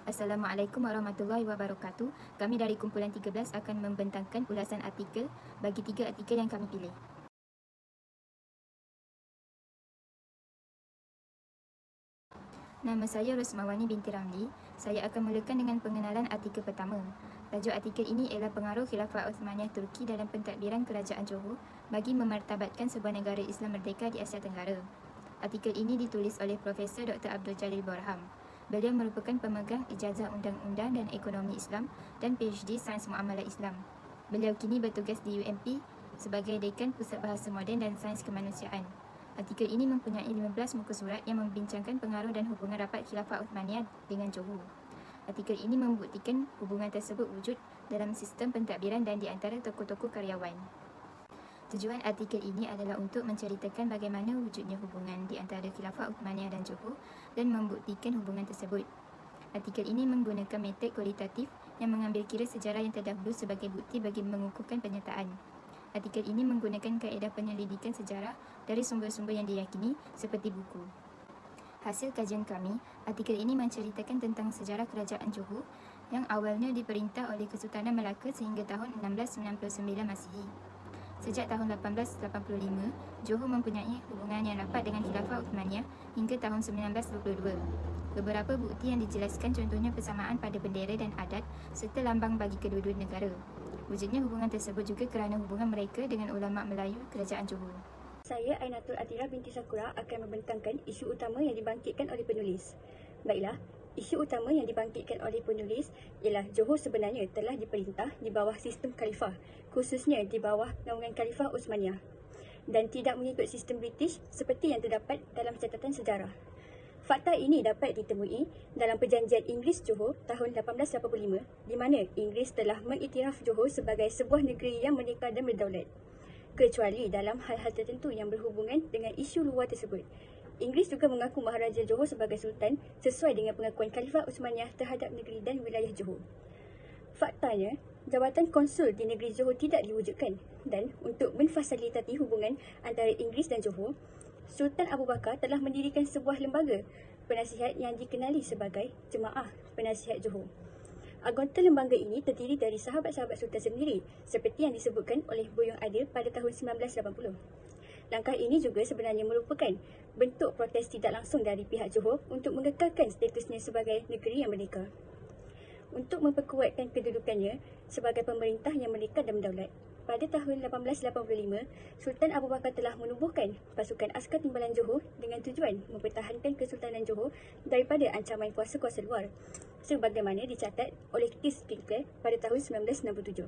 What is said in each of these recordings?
Assalamualaikum warahmatullahi wabarakatuh. Kami dari kumpulan 13 akan membentangkan ulasan artikel bagi 3 artikel yang kami pilih. Nama saya Rosmawani binti Ramli. Saya akan mulakan dengan pengenalan artikel pertama. Tajuk artikel ini ialah pengaruh Khilafah Uthmaniyah Turki dalam pentadbiran Kerajaan Johor bagi memartabatkan sebuah negara Islam merdeka di Asia Tenggara. Artikel ini ditulis oleh Profesor Dr. Abdul Jalil Borham. Beliau merupakan pemegang ijazah Undang-Undang dan Ekonomi Islam dan PhD Sains Muamalah Islam. Beliau kini bertugas di UMP sebagai Dekan Pusat Bahasa Moden dan Sains Kemanusiaan. Artikel ini mempunyai 15 muka surat yang membincangkan pengaruh dan hubungan rapat Khilafah Uthmaniyah dengan Johor. Artikel ini membuktikan hubungan tersebut wujud dalam sistem pentadbiran dan di antara tokoh-tokoh karyawan. Tujuan artikel ini adalah untuk menceritakan bagaimana wujudnya hubungan di antara Khilafah Uthmaniyah dan Johor dan membuktikan hubungan tersebut. Artikel ini menggunakan metod kualitatif yang mengambil kira sejarah yang terdahulu sebagai bukti bagi mengukuhkan pernyataan. Artikel ini menggunakan kaedah penyelidikan sejarah dari sumber-sumber yang diyakini seperti buku. Hasil kajian kami, artikel ini menceritakan tentang sejarah Kerajaan Johor yang awalnya diperintah oleh Kesultanan Melaka sehingga tahun 1699 Masihi. Sejak tahun 1885, Johor mempunyai hubungan yang rapat dengan Khilafah Uthmaniyah hingga tahun 1922. Beberapa bukti yang dijelaskan contohnya persamaan pada bendera dan adat serta lambang bagi kedua-dua negara. Wujudnya hubungan tersebut juga kerana hubungan mereka dengan ulama Melayu Kerajaan Johor. Saya Ainatul Atira binti Sakura akan membentangkan isu utama yang dibangkitkan oleh penulis. Baiklah, isu utama yang dibangkitkan oleh penulis ialah Johor sebenarnya telah diperintah di bawah sistem khalifah, khususnya di bawah naungan Khalifah Uthmaniyah, dan tidak mengikut sistem British seperti yang terdapat dalam catatan sejarah. Fakta ini dapat ditemui dalam Perjanjian Inggeris-Johor tahun 1885 di mana Inggeris telah mengiktiraf Johor sebagai sebuah negeri yang merdeka dan berdaulat, kecuali dalam hal-hal tertentu yang berhubungan dengan isu luar tersebut. Inggeris juga mengaku Maharaja Johor sebagai Sultan sesuai dengan pengakuan Khalifah Uthmaniyah terhadap negeri dan wilayah Johor. Faktanya, jabatan konsul di negeri Johor tidak diwujudkan dan untuk memfasilitasi hubungan antara Inggeris dan Johor, Sultan Abu Bakar telah mendirikan sebuah lembaga penasihat yang dikenali sebagai Jemaah Penasihat Johor. Anggota lembaga ini terdiri dari sahabat-sahabat Sultan sendiri seperti yang disebutkan oleh Buyung Adil pada tahun 1980. Langkah ini juga sebenarnya merupakan bentuk protes tidak langsung dari pihak Johor untuk mengekalkan statusnya sebagai negeri yang merdeka. Untuk memperkuatkan kedudukannya sebagai pemerintah yang merdeka dan berdaulat, pada tahun 1885, Sultan Abu Bakar telah menubuhkan pasukan askar timbalan Johor dengan tujuan mempertahankan Kesultanan Johor daripada ancaman kuasa-kuasa luar, sebagaimana dicatat oleh Keith Pinker pada tahun 1967.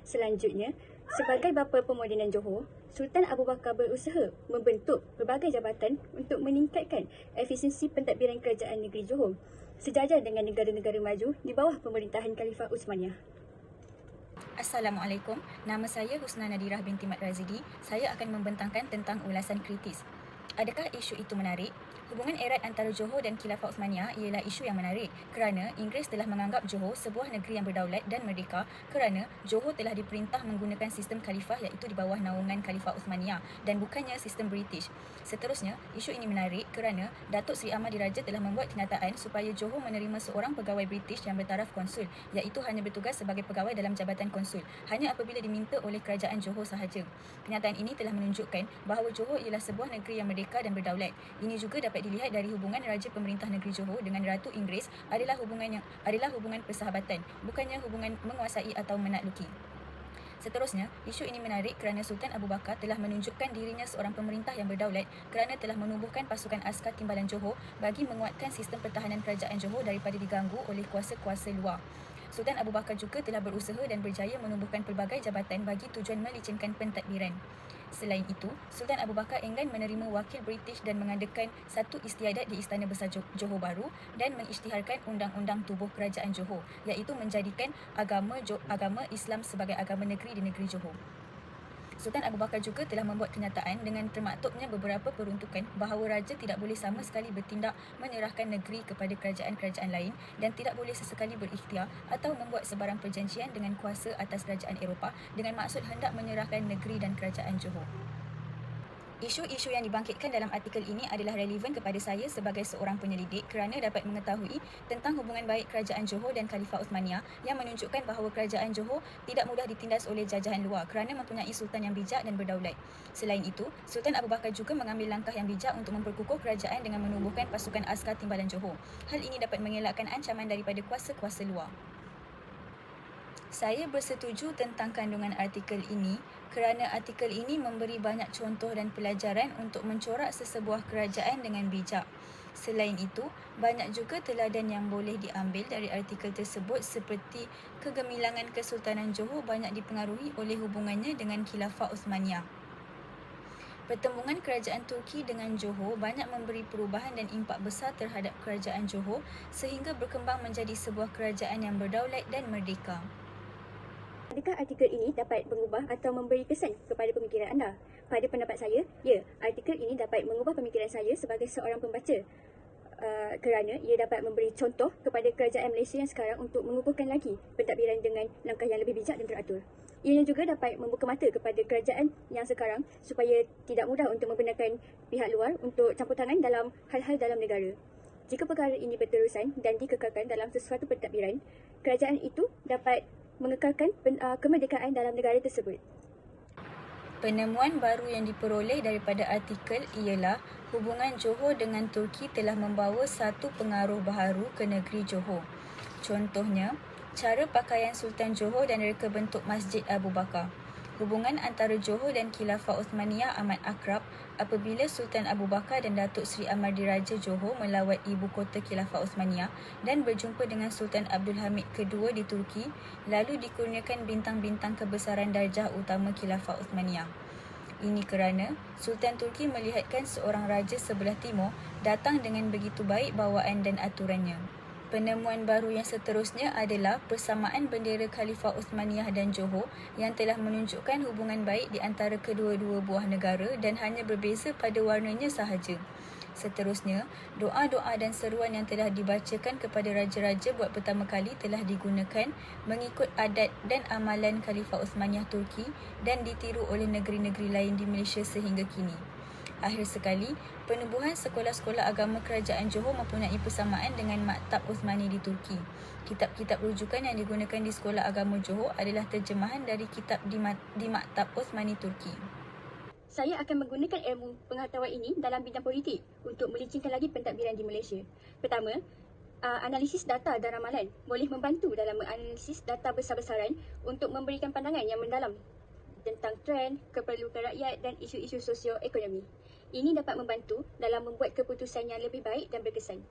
Selanjutnya, sebagai bapa pemodenan Johor, Sultan Abu Bakar berusaha membentuk pelbagai jabatan untuk meningkatkan efisiensi pentadbiran kerajaan negeri Johor, sejajar dengan negara-negara maju di bawah pemerintahan Khalifah Uthmaniyah. Assalamualaikum, nama saya Husna Nadirah binti Mat Razidi. Saya akan membentangkan tentang ulasan kritis. Adakah isu itu menarik? Hubungan erat antara Johor dan Khilafah Uthmaniyah ialah isu yang menarik kerana Inggeris telah menganggap Johor sebuah negeri yang berdaulat dan merdeka kerana Johor telah diperintah menggunakan sistem khalifah iaitu di bawah naungan Khalifah Uthmaniyah dan bukannya sistem British. Seterusnya, isu ini menarik kerana Datuk Seri Ahmad Diraja telah membuat kenyataan supaya Johor menerima seorang pegawai British yang bertaraf konsul iaitu hanya bertugas sebagai pegawai dalam jabatan konsul hanya apabila diminta oleh kerajaan Johor sahaja. Kenyataan ini telah menunjukkan bahawa Johor ialah sebuah negeri yang merdeka dan berdaulat. Ini juga dapat dilihat dari hubungan Raja Pemerintah Negeri Johor dengan Ratu Inggeris adalah hubungan persahabatan, bukannya hubungan menguasai atau menakluki. Seterusnya, isu ini menarik kerana Sultan Abu Bakar telah menunjukkan dirinya seorang pemerintah yang berdaulat kerana telah menubuhkan pasukan askar timbalan Johor bagi menguatkan sistem pertahanan kerajaan Johor daripada diganggu oleh kuasa-kuasa luar. Sultan Abu Bakar juga telah berusaha dan berjaya menumbuhkan pelbagai jabatan bagi tujuan melicinkan pentadbiran. Selain itu, Sultan Abu Bakar enggan menerima wakil British dan mengadakan satu istiadat di Istana Besar Johor Baru dan mengisytiharkan undang-undang tubuh kerajaan Johor iaitu menjadikan agama Islam sebagai agama negeri di negeri Johor. Sultan Abu Bakar juga telah membuat kenyataan dengan termaktubnya beberapa peruntukan bahawa raja tidak boleh sama sekali bertindak menyerahkan negeri kepada kerajaan-kerajaan lain dan tidak boleh sesekali berikhtiar atau membuat sebarang perjanjian dengan kuasa atas kerajaan Eropah dengan maksud hendak menyerahkan negeri dan kerajaan Johor. Isu-isu yang dibangkitkan dalam artikel ini adalah relevan kepada saya sebagai seorang penyelidik kerana dapat mengetahui tentang hubungan baik Kerajaan Johor dan Khalifah Uthmaniyah yang menunjukkan bahawa Kerajaan Johor tidak mudah ditindas oleh jajahan luar kerana mempunyai sultan yang bijak dan berdaulat. Selain itu, Sultan Abu Bakar juga mengambil langkah yang bijak untuk memperkukuh kerajaan dengan menubuhkan pasukan askar timbalan Johor. Hal ini dapat mengelakkan ancaman daripada kuasa-kuasa luar. Saya bersetuju tentang kandungan artikel ini kerana artikel ini memberi banyak contoh dan pelajaran untuk mencorak sesebuah kerajaan dengan bijak. Selain itu, banyak juga teladan yang boleh diambil dari artikel tersebut seperti kegemilangan Kesultanan Johor banyak dipengaruhi oleh hubungannya dengan Khilafah Uthmaniyah. Pertembungan kerajaan Turki dengan Johor banyak memberi perubahan dan impak besar terhadap kerajaan Johor sehingga berkembang menjadi sebuah kerajaan yang berdaulat dan merdeka. Adakah artikel ini dapat mengubah atau memberi kesan kepada pemikiran anda? Pada pendapat saya, ya, artikel ini dapat mengubah pemikiran saya sebagai seorang pembaca kerana ia dapat memberi contoh kepada kerajaan Malaysia yang sekarang untuk mengukuhkan lagi pentadbiran dengan langkah yang lebih bijak dan teratur. Ianya juga dapat membuka mata kepada kerajaan yang sekarang supaya tidak mudah untuk membenarkan pihak luar untuk campur tangan dalam hal-hal dalam negara. Jika perkara ini berterusan dan dikekalkan dalam sesuatu pentadbiran, kerajaan itu dapat mengekalkan kemerdekaan dalam negara tersebut. Penemuan baru yang diperoleh daripada artikel ialah hubungan Johor dengan Turki telah membawa satu pengaruh baharu ke negeri Johor. Contohnya, cara pakaian Sultan Johor dan reka bentuk Masjid Abu Bakar. Hubungan antara Johor dan Khilafah Uthmaniyah amat akrab apabila Sultan Abu Bakar dan Datuk Seri Amardiraja Johor melawat ibu kota Khilafah Uthmaniyah dan berjumpa dengan Sultan Abdul Hamid II di Turki, lalu dikurniakan bintang-bintang kebesaran darjah utama Khilafah Uthmaniyah. Ini kerana Sultan Turki melihatkan seorang raja sebelah timur datang dengan begitu baik bawaan dan aturannya. Penemuan baru yang seterusnya adalah persamaan bendera Khalifah Uthmaniyah dan Johor yang telah menunjukkan hubungan baik di antara kedua-dua buah negara dan hanya berbeza pada warnanya sahaja. Seterusnya, doa-doa dan seruan yang telah dibacakan kepada raja-raja buat pertama kali telah digunakan mengikut adat dan amalan Khalifah Uthmaniyah Turki dan ditiru oleh negeri-negeri lain di Malaysia sehingga kini. Akhir sekali, penubuhan sekolah-sekolah agama kerajaan Johor mempunyai persamaan dengan Maktab Uthmani di Turki. Kitab-kitab rujukan yang digunakan di sekolah agama Johor adalah terjemahan dari kitab di Maktab Uthmani Turki. Saya akan menggunakan ilmu pengetahuan ini dalam bidang politik untuk melicingkan lagi pentadbiran di Malaysia. Pertama, analisis data dan ramalan boleh membantu dalam menganalisis data besar-besaran untuk memberikan pandangan yang mendalam tentang trend, keperluan rakyat dan isu-isu sosioekonomi. Ini dapat membantu dalam membuat keputusan yang lebih baik dan berkesan.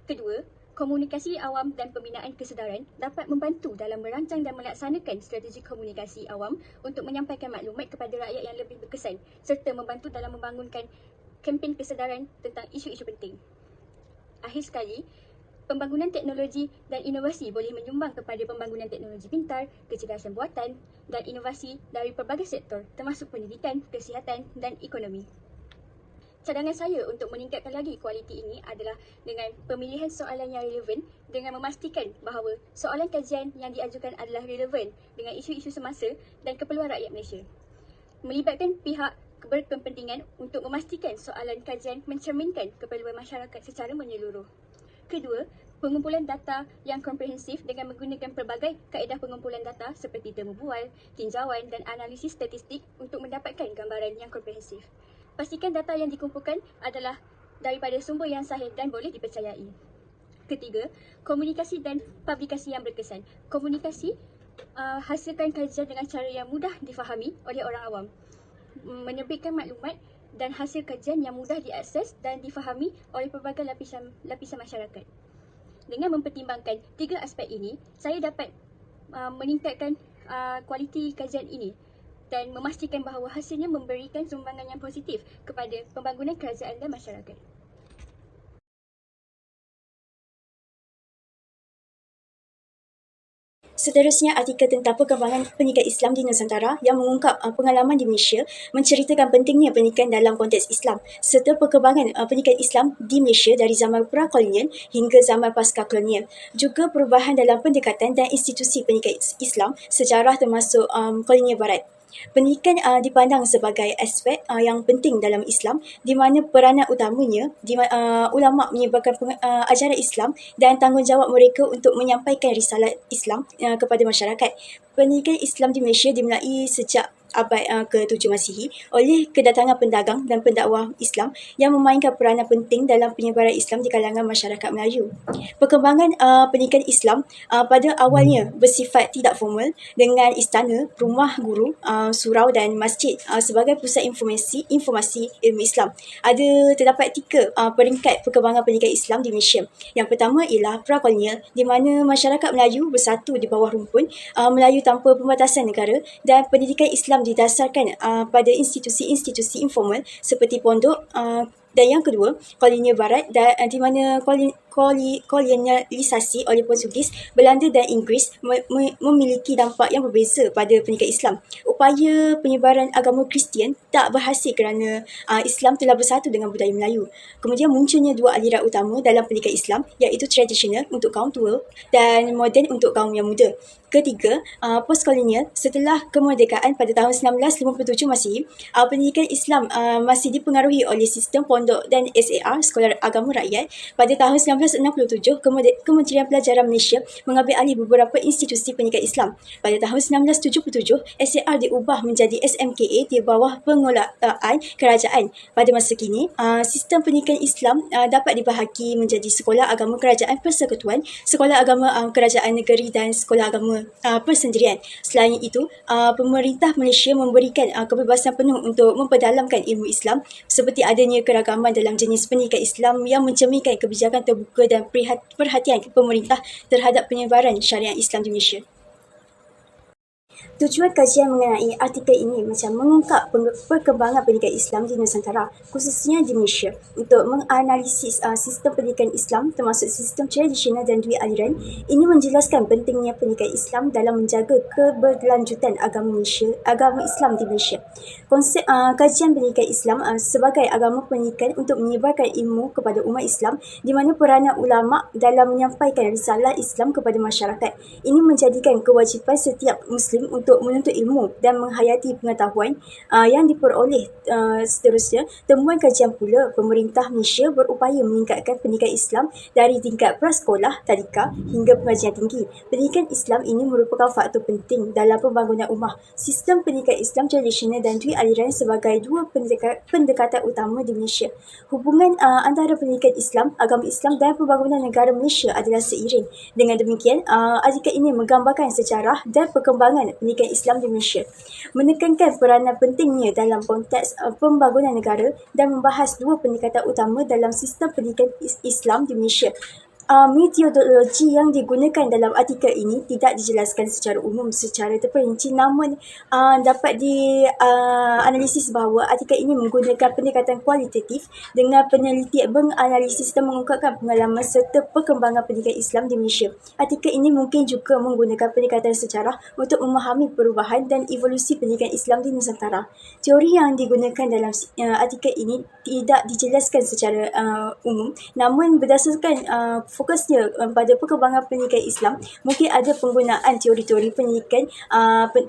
Kedua, komunikasi awam dan pembinaan kesedaran dapat membantu dalam merancang dan melaksanakan strategi komunikasi awam untuk menyampaikan maklumat kepada rakyat yang lebih berkesan serta membantu dalam membangunkan kempen kesedaran tentang isu-isu penting. Akhir sekali, pembangunan teknologi dan inovasi boleh menyumbang kepada pembangunan teknologi pintar, kecerdasan buatan dan inovasi dari pelbagai sektor termasuk pendidikan, kesihatan dan ekonomi. Cadangan saya untuk meningkatkan lagi kualiti ini adalah dengan pemilihan soalan yang relevan dengan memastikan bahawa soalan kajian yang diajukan adalah relevan dengan isu-isu semasa dan keperluan rakyat Malaysia. Melibatkan pihak berkepentingan untuk memastikan soalan kajian mencerminkan keperluan masyarakat secara menyeluruh. Kedua, pengumpulan data yang komprehensif dengan menggunakan pelbagai kaedah pengumpulan data seperti temu bual, tinjauan dan analisis statistik untuk mendapatkan gambaran yang komprehensif. Pastikan data yang dikumpulkan adalah daripada sumber yang sahih dan boleh dipercayai. Ketiga, komunikasi dan publikasi yang berkesan. Komunikasi hasilkan kajian dengan cara yang mudah difahami oleh orang awam. Menerbitkan maklumat dan hasil kajian yang mudah diakses dan difahami oleh pelbagai lapisan masyarakat. Dengan mempertimbangkan tiga aspek ini, saya dapat meningkatkan kualiti kajian ini dan memastikan bahawa hasilnya memberikan sumbangan yang positif kepada pembangunan kerajaan dan masyarakat. Seterusnya, artikel tentang perkembangan pernikahan Islam di Nusantara yang mengungkap pengalaman di Malaysia menceritakan pentingnya pernikahan dalam konteks Islam serta perkembangan pernikahan Islam di Malaysia dari zaman pra-kolonial hingga zaman pasca-kolonial. Juga perubahan dalam pendekatan dan institusi pernikahan Islam sejarah termasuk kolonial barat. Pendidikan dipandang sebagai aspek yang penting dalam Islam, di mana peranan utamanya ulama menyebarkan ajaran Islam dan tanggungjawab mereka untuk menyampaikan risalah Islam kepada masyarakat. Pendidikan Islam di Malaysia dimulai sejak abad ke-7 Masihi oleh kedatangan pendagang dan pendakwah Islam yang memainkan peranan penting dalam penyebaran Islam di kalangan masyarakat Melayu. Perkembangan pendidikan Islam pada awalnya bersifat tidak formal dengan istana, rumah guru, surau dan masjid sebagai pusat informasi ilmu Islam. Terdapat 3 peringkat perkembangan pendidikan Islam di Malaysia. Yang pertama ialah prakolonial, di mana masyarakat Melayu bersatu di bawah rumpun Melayu tanpa pembatasan negara, dan pendidikan Islam didasarkan pada institusi-institusi informal seperti pondok. Dan yang kedua, kolonial barat, di mana kolonialisasi oleh Portugis, Belanda dan Inggeris memiliki dampak yang berbeza pada pendidikan Islam. Upaya penyebaran agama Kristian tak berhasil kerana Islam telah bersatu dengan budaya Melayu. Kemudian munculnya 2 aliran utama dalam pendidikan Islam, iaitu tradisional untuk kaum tua dan moden untuk kaum yang muda. Ketiga, postkolonial. Setelah kemerdekaan pada tahun 1957 Masihi, pendidikan Islam masih dipengaruhi oleh sistem pondok dan SAR, Sekolah Agama Rakyat. Pada tahun 1967, Kementerian Pelajaran Malaysia mengambil alih beberapa institusi pendidikan Islam. Pada tahun 1977, SAR diubah menjadi SMKA di bawah pengelolaan kerajaan. Pada masa kini, sistem pendidikan Islam dapat dibahagi menjadi Sekolah Agama Kerajaan Persekutuan, Sekolah Agama Kerajaan Negeri dan Sekolah Agama Persendirian. Selain itu, pemerintah Malaysia memberikan kebebasan penuh untuk memperdalamkan ilmu Islam, seperti adanya keragaman dalam jenis pendidikan Islam yang mencerminkan kebijakan terbuka dan perhatian pemerintah terhadap penyebaran syariat Islam di Malaysia. Tujuan kajian mengenai artikel ini macam mengungkap perkembangan pendidikan Islam di Nusantara, khususnya di Malaysia, untuk menganalisis sistem pendidikan Islam termasuk sistem tradisional dan dua aliran. Ini menjelaskan pentingnya pendidikan Islam dalam menjaga keberlanjutan agama Islam di Malaysia. Konsep kajian pendidikan Islam sebagai agama pendidikan untuk menyebarkan ilmu kepada umat Islam, di mana peranan ulama dalam menyampaikan risalah Islam kepada masyarakat. Ini menjadikan kewajipan setiap Muslim untuk menuntut ilmu dan menghayati pengetahuan yang diperoleh. Seterusnya, temuan kajian pula, pemerintah Malaysia berupaya meningkatkan pendidikan Islam dari tingkat prasekolah, tadika hingga pengajian tinggi. Pendidikan Islam ini merupakan faktor penting dalam pembangunan ummah. Sistem pendidikan Islam tradisional dan dua aliran sebagai 2 pendekatan utama di Malaysia. Hubungan antara pendidikan Islam, agama Islam dan pembangunan negara Malaysia adalah seiring. Dengan demikian, artikel ini menggambarkan sejarah dan perkembangan pendidikan Islam di Malaysia, menekankan peranan pentingnya dalam konteks pembangunan negara dan membahas 2 pendekatan utama dalam sistem pendidikan Islam di Malaysia. Metodologi yang digunakan dalam artikel ini tidak dijelaskan secara umum secara terperinci, namun dapat dianalisis bahawa artikel ini menggunakan pendekatan kualitatif dengan peneliti menganalisis dan mengungkapkan pengalaman serta perkembangan pendidikan Islam di Malaysia. Artikel ini mungkin juga menggunakan pendekatan sejarah untuk memahami perubahan dan evolusi pendidikan Islam di Nusantara. Teori yang digunakan dalam artikel ini tidak dijelaskan secara umum, namun berdasarkan fokusnya pada perkembangan pendidikan Islam, mungkin ada penggunaan teori-teori pendidikan,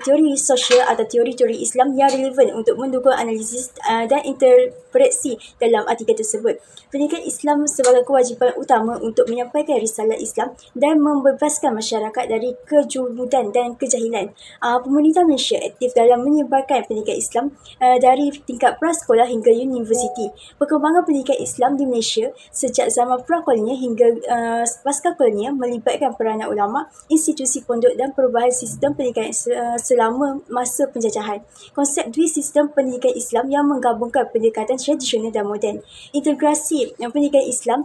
teori sosial atau teori-teori Islam yang relevan untuk mendukung analisis dan interpretasi dalam artikel tersebut. Pendidikan Islam sebagai kewajipan utama untuk menyampaikan risalah Islam dan membebaskan masyarakat dari kejumudan dan kejahilan. Pemerintah Malaysia aktif dalam menyebarkan pendidikan Islam dari tingkat prasekolah hingga universiti. Perkembangan pendidikan Islam di Malaysia sejak zaman prakolonial hingga pasca kolonial melibatkan peranan ulama, institusi pondok dan perubahan sistem pendidikan selama masa penjajahan. Konsep dua sistem pendidikan Islam yang menggabungkan pendekatan tradisional dan moden. Integrasi pendidikan Islam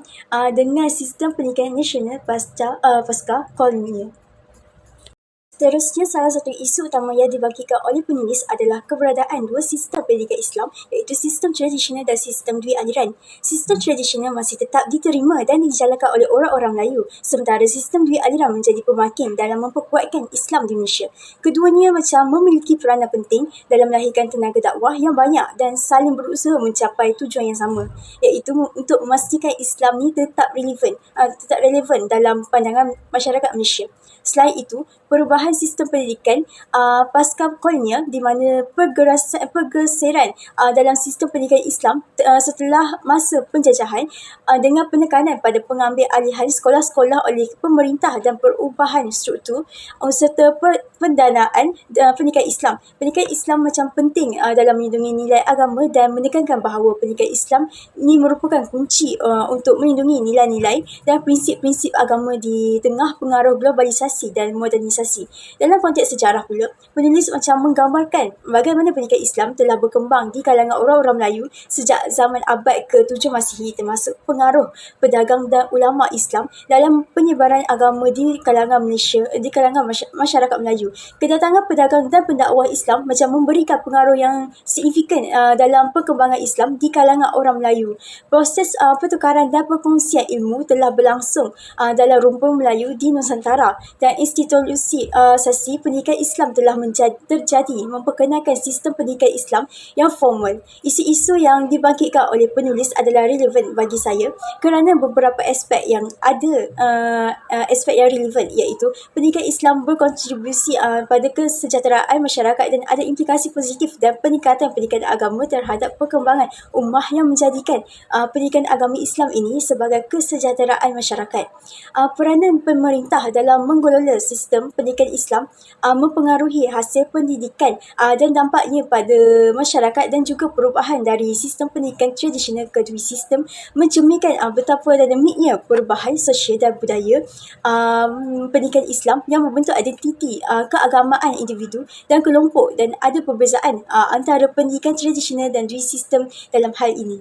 dengan sistem pendidikan nasional pasca kolonial. Seterusnya, salah satu isu utama yang dibangkitkan oleh penulis adalah keberadaan 2 sistem pendidikan Islam, iaitu sistem tradisional dan sistem dua aliran. Sistem tradisional masih tetap diterima dan dijalankan oleh orang-orang Melayu, sementara sistem dua aliran menjadi pemakin dalam memperkuatkan Islam di Malaysia. Keduanya memiliki peranan penting dalam melahirkan tenaga dakwah yang banyak dan saling berusaha mencapai tujuan yang sama, iaitu untuk memastikan Islam ni tetap relevan dalam pandangan masyarakat Malaysia. Selain itu, perubahan perubahan sistem pendidikan pasca kolonial, di mana pergeseran dalam sistem pendidikan Islam setelah masa penjajahan dengan penekanan pada pengambil alihan sekolah-sekolah oleh pemerintah dan perubahan struktur serta pendanaan pendidikan Islam. Pendidikan Islam macam penting dalam melindungi nilai agama dan menekankan bahawa pendidikan Islam ini merupakan kunci untuk melindungi nilai-nilai dan prinsip-prinsip agama di tengah pengaruh globalisasi dan modernisasi. Dalam konteks sejarah pula, penulis macam menggambarkan bagaimana pendidikan Islam telah berkembang di kalangan orang-orang Melayu sejak zaman abad ke-7 Masihi, termasuk pengaruh pedagang dan ulama Islam dalam penyebaran agama di kalangan Malaysia, di kalangan masyarakat Melayu. Kedatangan pedagang dan pendakwah Islam macam memberikan pengaruh yang signifikan dalam perkembangan Islam di kalangan orang Melayu. Proses pertukaran dan perkongsian ilmu telah berlangsung dalam rumpun Melayu di Nusantara, dan institusi pendidikan Islam telah terjadi memperkenalkan sistem pendidikan Islam yang formal. Isu-isu yang dibangkitkan oleh penulis adalah relevan bagi saya kerana beberapa aspek yang relevan, iaitu pendidikan Islam berkontribusi pada kesejahteraan masyarakat dan ada implikasi positif dan peningkatan pendidikan agama terhadap perkembangan ummah yang menjadikan pendidikan agama Islam ini sebagai kesejahteraan masyarakat. Peranan pemerintah dalam mengelola sistem pendidikan Islam mempengaruhi hasil pendidikan dan dampaknya pada masyarakat, dan juga perubahan dari sistem pendidikan tradisional ke dua sistem mencerminkan betapa dinamiknya perubahan sosial dan budaya pendidikan Islam yang membentuk identiti keagamaan individu dan kelompok, dan ada perbezaan antara pendidikan tradisional dan dua sistem dalam hal ini.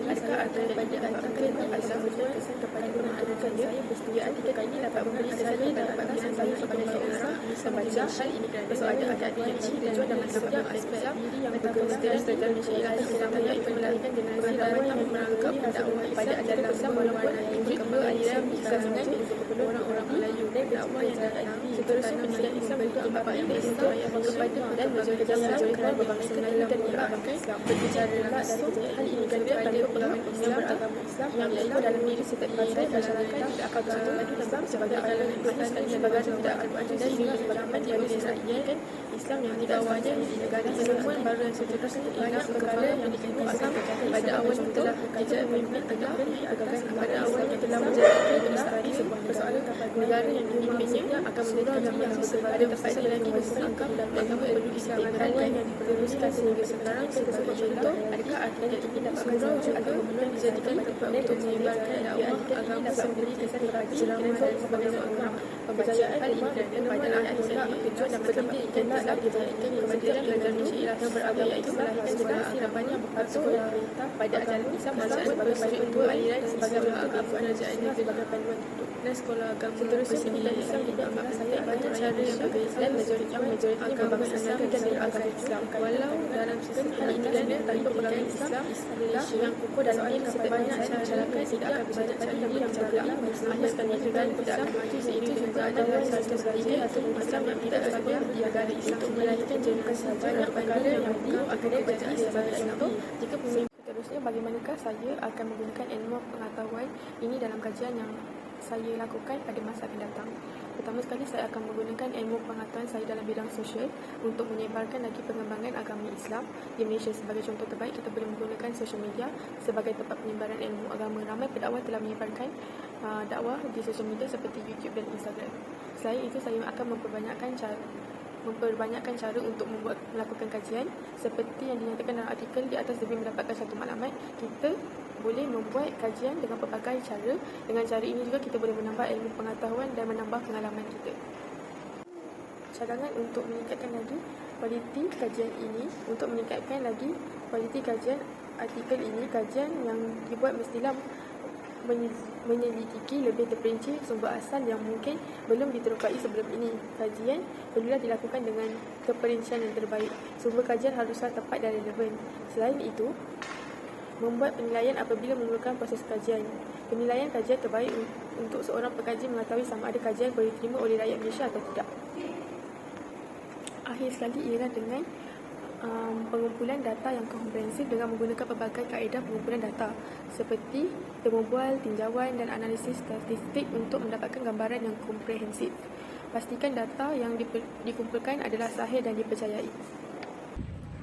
Adakah ada bagi artikel asal kesan kepada penonton saya bersedia artikel ini dapat memberi saya dapat kesan saya sebagai seorang membaca hal ini persoalan adik-adik yang tujuan dan menangkap aspek diri yang berkesedaran dan mencari selama yang melahirkan generasi lawan yang merangkap dakwah pada ajaran Islam walaupun jika aliran di kalangan orang-orang Melayu dakwah yang datang seterusnya pendidikan Islam bentuk apa yang untuk kepada dan menjaga masyarakat berbangsa Melayu dan mengembangkan berbicara langsung hal ini kepada pengalaman Islam beragama Islam yang iaitu dalam diri setiap bangsa masyarakat tidak akan beragama Islam sebagai kalangan Islam dan sebagai tidak akan ada dan juga sebagai yang disediakan Islam yang dibawanya di negara semua baru yang seterusnya ialah perkara yang dikendung Islam pada awal telah kita memimpin tegak atas pada awal telah menjadi lestari sebuah persoalan negara yang dimimpinnya akan menjadi zaman yang berbeda tepatnya lagi berangkap dan agama Islam yang diteruskan sehingga sekarang sebagai contoh adakah artikel ini dapat surau atau memenuhi dijadikan tempat untuk menyebarkan dakwah agama sendiri kesan kepada selama sebagai seorang pembacaan hal ini dan pada ayat ini tujuan dan pendidikan Islam dijadikan kementerian agama yang beragama iaitu melahirkan sekolah agama yang berpatuh pada ajaran Islam sebagai sumber aliran sebagai bentuk kerajaan sebagai panduan dan sekolah agama seterusnya pendidikan Islam tidak mengambil pada cara yang berbeza dan majoriti agama Islam dan beragama Islam walau dalam sistem hal ini dan tanpa pegangan Islam adalah yang kukuh dan ini setiap banyak masyarakat tidak akan bisa cari yang menjaga akhir sekali juga tidak akan maju seiring juga ada satu sahaja atau Islam yang tidak sabar di negara Islam untuk melahirkan generasi banyak perkara yang akan terjadi sebagai contoh jika pemimpin seterusnya bagaimanakah saya akan menggunakan ilmu pengetahuan ini dalam kajian yang saya lakukan pada masa akan datang. Pertama sekali saya akan menggunakan ilmu pengetahuan saya dalam bidang sosial untuk menyebarkan lagi pengembangan agama Islam di Malaysia. Sebagai contoh terbaik, kita boleh menggunakan sosial media sebagai tempat penyebaran ilmu agama. Ramai pendakwah telah menyebarkan dakwah di sosial media seperti YouTube dan Instagram. Selain itu, saya akan memperbanyakkan cara untuk melakukan kajian seperti yang dinyatakan dalam artikel di atas demi mendapatkan satu maklumat. Kita boleh membuat kajian dengan pelbagai cara. Dengan cara ini juga kita boleh menambah ilmu pengetahuan dan menambah pengalaman kita. Cadangan untuk meningkatkan lagi kualiti kajian ini, untuk meningkatkan lagi kualiti kajian artikel ini, kajian yang dibuat mestilah menyelidiki lebih terperinci sumber asal yang mungkin belum diterokai sebelum ini. Kajian perlulah dilakukan dengan keperincian yang terbaik. Sumber kajian haruslah tepat dan relevan. Selain itu, membuat penilaian apabila memerlukan proses kajian. Penilaian kajian terbaik untuk seorang pekaji mengetahui sama ada kajian boleh diterima oleh rakyat Malaysia atau tidak. Akhir sekali ialah dengan pengumpulan data yang komprehensif dengan menggunakan pelbagai kaedah pengumpulan data seperti temu bual, tinjauan dan analisis statistik untuk mendapatkan gambaran yang komprehensif. Pastikan data yang dikumpulkan adalah sahih dan dipercayai.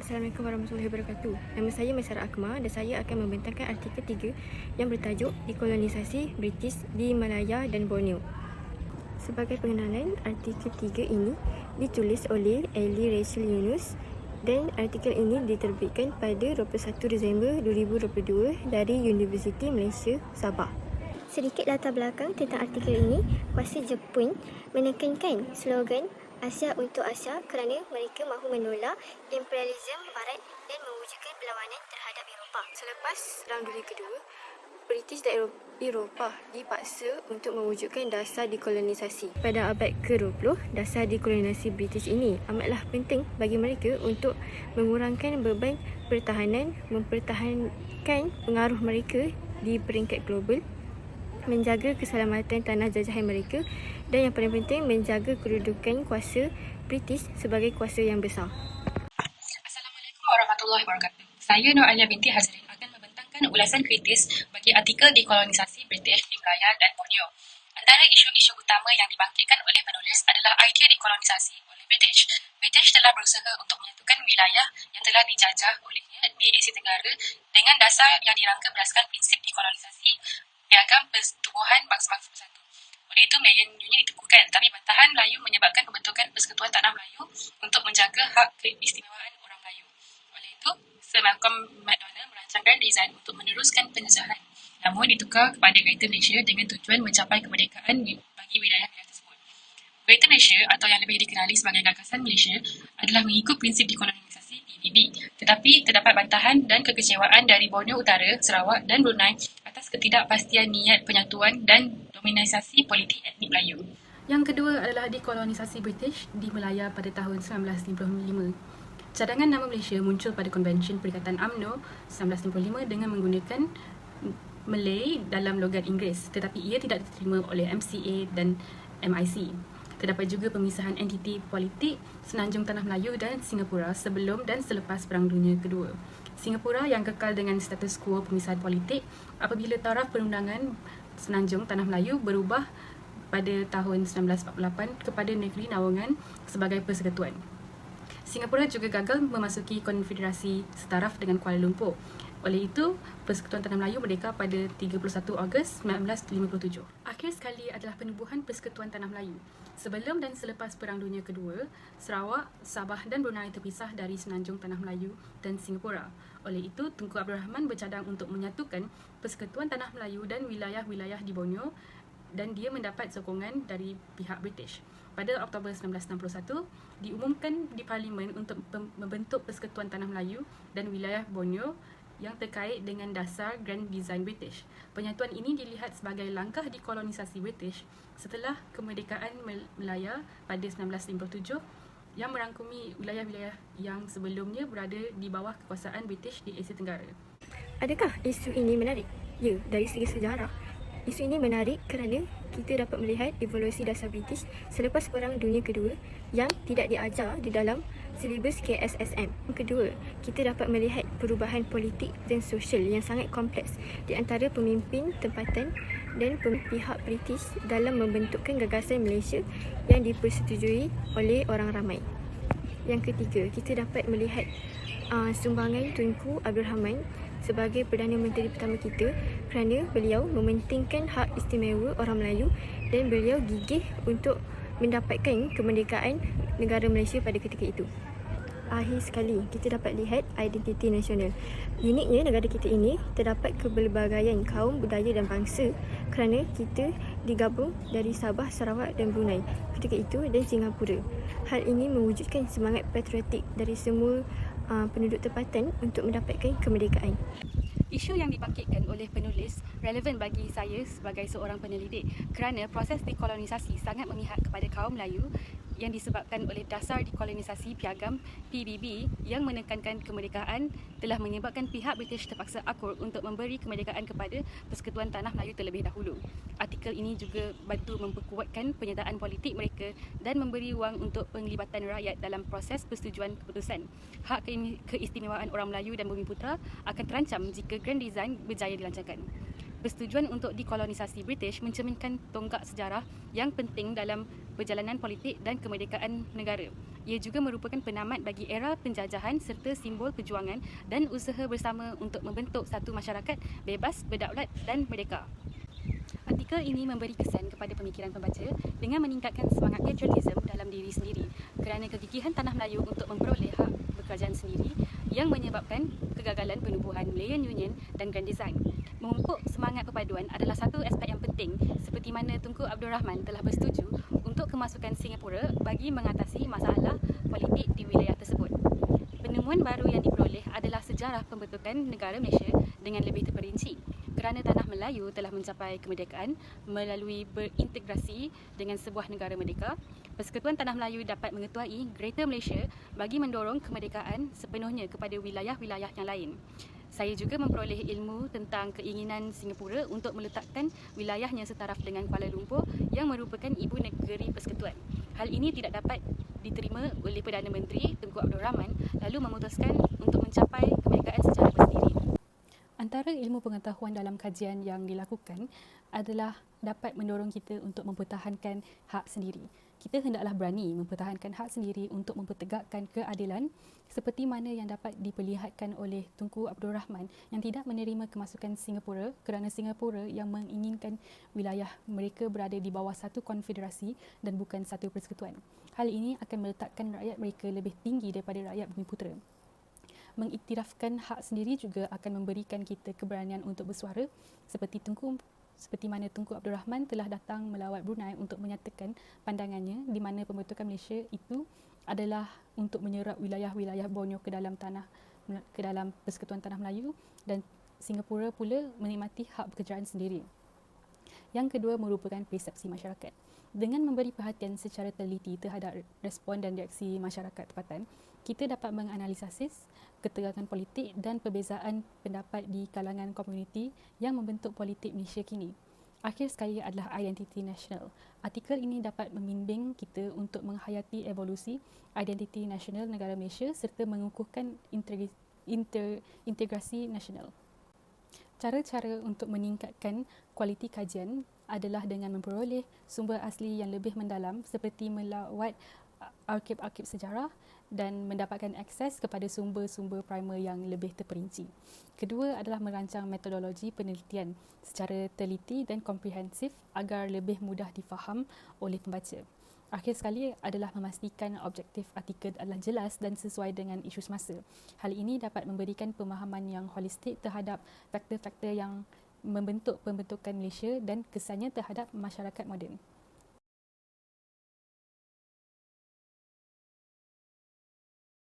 Assalamualaikum warahmatullahi wabarakatuh. Nama saya Maisarah Akmal dan saya akan membentangkan artikel 3 yang bertajuk Dekolonisasi British di Malaya dan Borneo. Sebagai pengenalan, artikel 3 ini ditulis oleh Ellie Rachel Yunus dan artikel ini diterbitkan pada 21 Disember 2022 dari Universiti Malaysia, Sabah. Sedikit latar belakang tentang artikel ini, kuasa Jepun menekankan slogan Asia untuk Asia kerana mereka mahu menolak imperialisme Barat dan mewujudkan perlawanan terhadap Eropah. Selepas Perang Dunia Kedua, British dan Eropah dipaksa untuk mewujudkan dasar dekolonisasi. Pada abad ke-20, dasar dekolonisasi British ini amatlah penting bagi mereka untuk mengurangkan beban pertahanan, mempertahankan pengaruh mereka di peringkat global, menjaga keselamatan tanah jajahan mereka dan yang paling penting menjaga kedudukan kuasa British sebagai kuasa yang besar. Assalamualaikum warahmatullahi wabarakatuh. Saya Nur Alia binti Hazrin akan membentangkan ulasan kritis bagi artikel dekolonisasi British di Malaya dan Borneo. Antara isu-isu utama yang dibangkitkan oleh penulis adalah idea dekolonisasi oleh British. British telah berusaha untuk menyatukan wilayah yang telah dijajah olehnya di Asia Tenggara dengan dasar yang dirangka berdasarkan prinsip dekolonisasi piagam pertubuhan bangsa-bangsa bersatu. Oleh itu, Mayan Union diteguhkan, tapi bantahan Melayu menyebabkan pembentukan Persekutuan Tanah Melayu untuk menjaga hak keistimewaan orang Melayu. Oleh itu, Sir Malcolm Macdonald merancangkan desain untuk meneruskan penjajahan, namun ditukar kepada Greater Malaysia dengan tujuan mencapai kemerdekaan bagi wilayah-wilayah tersebut. Greater Malaysia atau yang lebih dikenali sebagai Gagasan Malaysia adalah mengikut prinsip dekolonisasi PBB, tetapi terdapat bantahan dan kekecewaan dari Borneo Utara, Sarawak dan Brunei atas ketidakpastian niat penyatuan dan dominasi politik etnik Melayu. Yang kedua adalah dekolonisasi British di Malaya pada tahun 1955. Cadangan nama Malaysia muncul pada Konvensyen Perikatan UMNO 1955 dengan menggunakan Malay dalam logat Inggeris, tetapi ia tidak diterima oleh MCA dan MIC. Terdapat juga pemisahan entiti politik Semenanjung Tanah Melayu dan Singapura sebelum dan selepas Perang Dunia Kedua. Singapura yang kekal dengan status quo pemisahan politik apabila taraf perundangan Semenanjung Tanah Melayu berubah pada tahun 1948 kepada negeri naungan sebagai persekutuan. Singapura juga gagal memasuki konfederasi setaraf dengan Kuala Lumpur. Oleh itu, Persekutuan Tanah Melayu merdeka pada 31 Ogos 1957. Akhir sekali adalah penubuhan Persekutuan Tanah Melayu. Sebelum dan selepas Perang Dunia Kedua, Sarawak, Sabah dan Brunei terpisah dari Semenanjung Tanah Melayu dan Singapura. Oleh itu, Tunku Abdul Rahman bercadang untuk menyatukan Persekutuan Tanah Melayu dan wilayah-wilayah di Borneo dan dia mendapat sokongan dari pihak British. Pada Oktober 1961, diumumkan di Parlimen untuk membentuk Persekutuan Tanah Melayu dan wilayah Borneo yang terkait dengan dasar Grand Design British. Penyatuan ini dilihat sebagai langkah dekolonisasi British setelah kemerdekaan Malaya pada 1957 yang merangkumi wilayah-wilayah yang sebelumnya berada di bawah kekuasaan British di Asia Tenggara. Adakah isu ini menarik? Ya, dari segi sejarah. Isu ini menarik kerana kita dapat melihat evolusi dasar British selepas Perang Dunia Kedua yang tidak diajar di dalam silibus KSSM. Yang kedua, kita dapat melihat perubahan politik dan sosial yang sangat kompleks di antara pemimpin tempatan dan pihak British dalam membentukkan gagasan Malaysia yang dipersetujui oleh orang ramai. Yang ketiga, kita dapat melihat sumbangan Tunku Abdul Rahman sebagai Perdana Menteri pertama kita kerana beliau mementingkan hak istimewa orang Melayu dan beliau gigih untuk mendapatkan kemerdekaan negara Malaysia pada ketika itu. Akhir sekali, kita dapat lihat identiti nasional. Uniknya negara kita ini terdapat kepelbagaian kaum, budaya dan bangsa kerana kita digabung dari Sabah, Sarawak dan Brunei ketika itu dan Singapura. Hal ini mewujudkan semangat patriotik dari semua penduduk tempatan untuk mendapatkan kemerdekaan. Isu yang dibangkitkan oleh penulis relevan bagi saya sebagai seorang penyelidik kerana proses dekolonisasi sangat memihak kepada kaum Melayu yang disebabkan oleh dasar dekolonisasi piagam PBB yang menekankan kemerdekaan telah menyebabkan pihak British terpaksa akur untuk memberi kemerdekaan kepada Persekutuan Tanah Melayu terlebih dahulu. Artikel artikel ini juga bantu memperkuatkan penyertaan politik mereka dan memberi ruang untuk penglibatan rakyat dalam proses persetujuan keputusan. Hak keistimewaan orang Melayu dan Bumiputera akan terancam jika Grand Design berjaya dilancarkan. Persetujuan untuk dekolonisasi British mencerminkan tonggak sejarah yang penting dalam perjalanan politik dan kemerdekaan negara. Ia juga merupakan penamat bagi era penjajahan serta simbol perjuangan dan usaha bersama untuk membentuk satu masyarakat bebas, berdaulat dan merdeka. Artikel ini memberi kesan kepada pemikiran pembaca dengan meningkatkan semangat patriotisme dalam diri sendiri kerana kegigihan tanah Melayu untuk memperoleh hak berkerajaan sendiri yang menyebabkan kegagalan penubuhan Malayan Union dan Grand Design. Memupuk semangat perpaduan adalah satu aspek yang penting seperti mana Tunku Abdul Rahman telah bersetuju untuk kemasukan Singapura bagi mengatasi masalah politik di wilayah tersebut. Penemuan baru yang diperoleh adalah sejarah pembentukan negara Malaysia dengan lebih terperinci kerana tanah Melayu telah mencapai kemerdekaan melalui berintegrasi dengan sebuah negara merdeka. Persekutuan Tanah Melayu dapat mengetuai Greater Malaysia bagi mendorong kemerdekaan sepenuhnya kepada wilayah-wilayah yang lain. Saya juga memperoleh ilmu tentang keinginan Singapura untuk meletakkan wilayahnya setaraf dengan Kuala Lumpur yang merupakan ibu negeri persekutuan. Hal ini tidak dapat diterima oleh Perdana Menteri Tunku Abdul Rahman lalu memutuskan untuk mencapai kemerdekaan secara bersendiri. Antara ilmu pengetahuan dalam kajian yang dilakukan adalah dapat mendorong kita untuk mempertahankan hak sendiri. Kita hendaklah berani mempertahankan hak sendiri untuk mempertegakkan keadilan seperti mana yang dapat diperlihatkan oleh Tunku Abdul Rahman yang tidak menerima kemasukan Singapura kerana Singapura yang menginginkan wilayah mereka berada di bawah satu konfederasi dan bukan satu persekutuan. Hal ini akan meletakkan rakyat mereka lebih tinggi daripada rakyat Bumiputera. Mengiktirafkan hak sendiri juga akan memberikan kita keberanian untuk bersuara seperti mana Tunku Abdul Rahman telah datang melawat Brunei untuk menyatakan pandangannya di mana pembentukan Malaysia itu adalah untuk menyerap wilayah-wilayah Borneo ke dalam Persekutuan Tanah Melayu dan Singapura pula menikmati hak pekerjaan sendiri. Yang kedua merupakan persepsi masyarakat. Dengan memberi perhatian secara teliti terhadap respon dan reaksi masyarakat tempatan, kita dapat menganalisis ketegangan politik dan perbezaan pendapat di kalangan komuniti yang membentuk politik Malaysia kini. Akhir sekali adalah identiti nasional. Artikel ini dapat membimbing kita untuk menghayati evolusi identiti nasional negara Malaysia serta mengukuhkan integrasi nasional. Cara-cara untuk meningkatkan kualiti kajian adalah dengan memperoleh sumber asli yang lebih mendalam seperti melawat arkib-arkib sejarah dan mendapatkan akses kepada sumber-sumber primer yang lebih terperinci. Kedua adalah merancang metodologi penelitian secara teliti dan komprehensif agar lebih mudah difaham oleh pembaca. Akhir sekali adalah memastikan objektif artikel adalah jelas dan sesuai dengan isu semasa. Hal ini dapat memberikan pemahaman yang holistik terhadap faktor-faktor yang membentuk pembentukan Malaysia dan kesannya terhadap masyarakat moden.